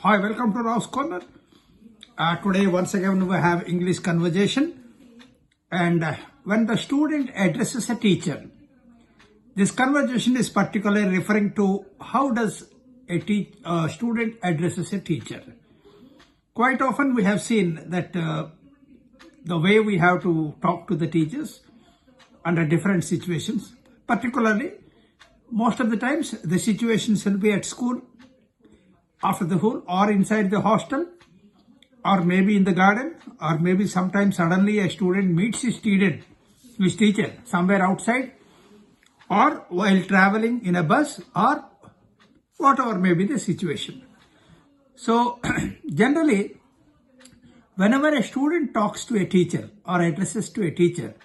Hi, welcome to Rao's Corner. Today, once again, we have English conversation. And when the student addresses a teacher, this conversation is particularly referring to how does a student addresses a teacher. Quite often, we have seen that the way we have to talk to the teachers under different situations, particularly most of the times the situations will be at school, after the school, or inside the hostel, or maybe in the garden, or maybe sometimes suddenly a student meets his teacher somewhere outside, or while traveling in a bus, or whatever may be the situation. So generally, whenever a student talks to a teacher or addresses to a teacher,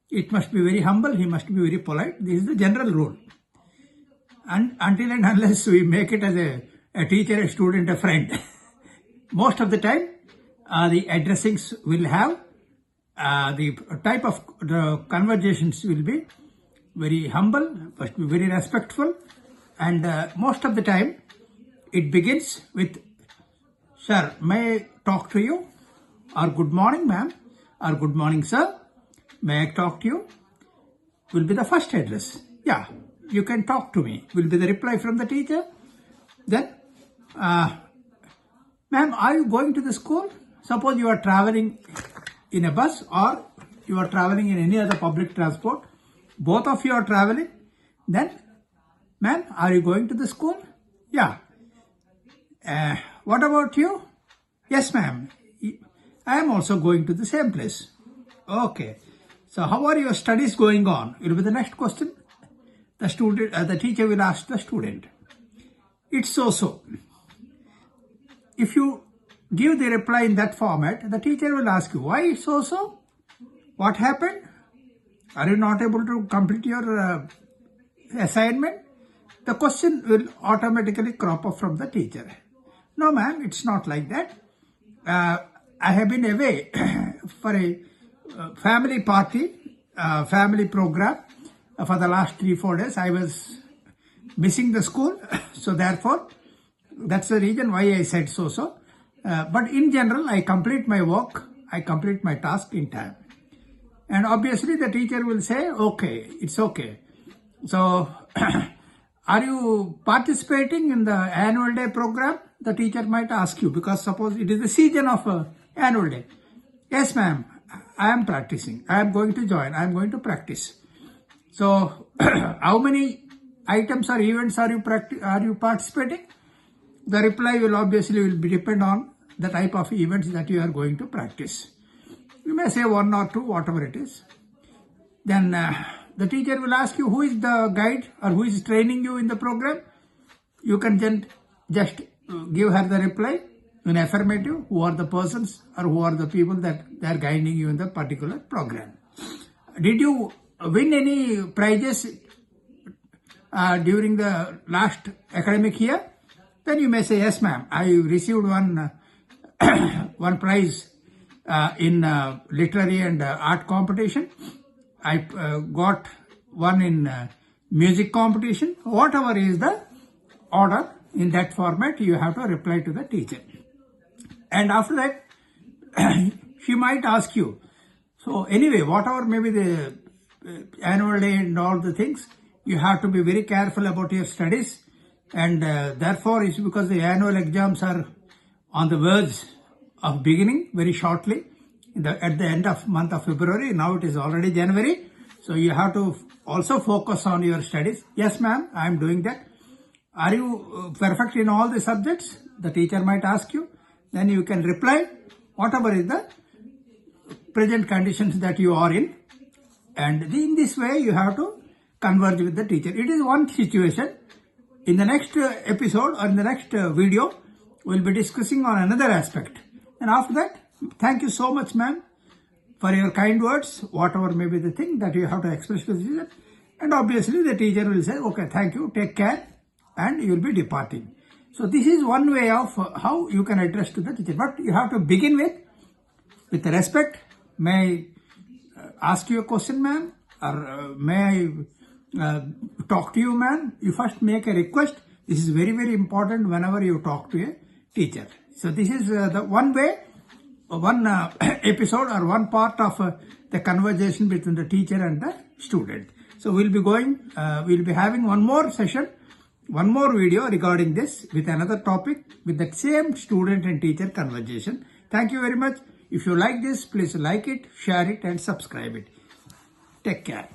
it must be very humble, he must be very polite. This is the general rule. And until and unless we make it as a teacher, a student, a friend, most of the time the addressings will have the type of the conversations will be very humble, must be very respectful, and most of the time it begins with, "Sir, may I talk to you?" or "Good morning, ma'am," or "Good morning, sir. May I talk to you?" will be the first address. "Yeah, you can talk to me," will be the reply from the teacher. Then, "Ma'am, are you going to the school?" Suppose you are traveling in a bus or you are traveling in any other public transport. Both of you are traveling. Then, "Ma'am, are you going to the school?" "Yeah." "What about you?" "Yes, ma'am. I am also going to the same place." "Okay. So how are your studies going on?" Will be the next question. The teacher will ask the student. "It's so. If you give the reply in that format, the teacher will ask you, "Why it's so? What happened? Are you not able to complete your assignment?" The question will automatically crop up from the teacher. "No, ma'am, it's not like that. I have been away for a family party, family program for the last 3-4 days. I was missing the school, so therefore, that's the reason why I said so. But in general, I complete my work, I complete my task in time." And obviously, the teacher will say, "Okay, it's okay. So, are you participating in the annual day program?" The teacher might ask you, because suppose it is the season of annual day. "Yes, ma'am, I am practicing. I am going to join. I am going to practice." So, how many items or events are you participating? The reply will obviously depend on the type of events that you are going to practice. You may say 1 or 2, whatever it is. Then the teacher will ask you, "Who is the guide or who is training you in the program?" You can just give her the reply in affirmative, who are the persons or who are the people that they are guiding you in the particular program. "Did you win any prizes during the last academic year?" Then you may say, "Yes, ma'am, I received one prize in literary and art competition. I got one in music competition." Whatever is the order, in that format, you have to reply to the teacher. And after that, she might ask you, "So anyway, whatever may be the annual day and all the things, you have to be very careful about your studies. And therefore, it's because the annual exams are on the verge of beginning very shortly at the end of month of February. Now it is already January. So you have to also focus on your studies." "Yes, ma'am, I am doing that." "Are you perfect in all the subjects?" The teacher might ask you. Then you can reply whatever is the present conditions that you are in. And in this way, you have to converge with the teacher. It is one situation. In the next episode or in the next video, we'll be discussing on another aspect. And after that, thank you so much, ma'am, for your kind words, whatever may be the thing that you have to express to the teacher. And obviously, the teacher will say, "Okay, thank you, take care," and you will be departing. So this is one way of how you can address to the teacher. But you have to begin with respect. "May I ask you a question, ma'am?" Or "May I talk to you, ma'am?" You first make a request. This is very, very important whenever you talk to a teacher. So this is the one way, one episode or one part of the conversation between the teacher and the student. So we'll be having one more session, one more video regarding this with another topic with the same student and teacher conversation. Thank you very much. If you like this, please like it, share it and subscribe it. Take care.